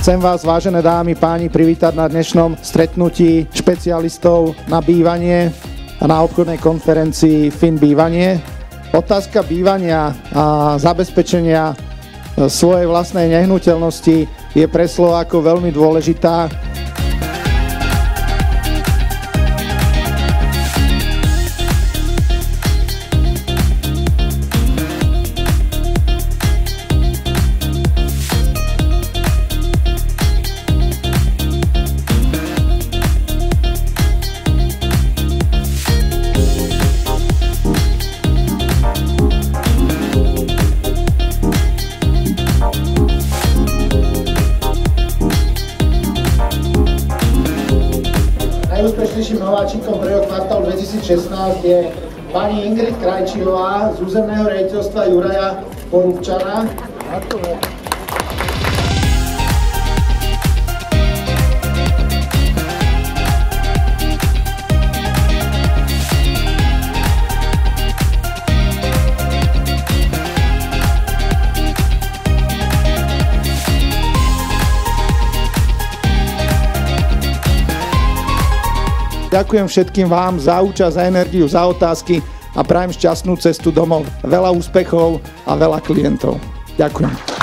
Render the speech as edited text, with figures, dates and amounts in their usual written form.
Chcem vás, vážené dámy, páni, privítať na dnešnom stretnutí špecialistov na bývanie a na obchodnej konferencii FinBývanie. Otázka bývania a zabezpečenia svojej vlastnej nehnuteľnosti je pre Slovákov veľmi dôležitá. Najúspešnejším nováčikom prvého kvartálu 2016 je pani Ingrid Krajčíová z územného riaditeľstva Juraja Porúbčana. Ďakujem všetkým vám za účasť, za energiu, za otázky a prajem šťastnú cestu domov. Veľa úspechov a veľa klientov. Ďakujem.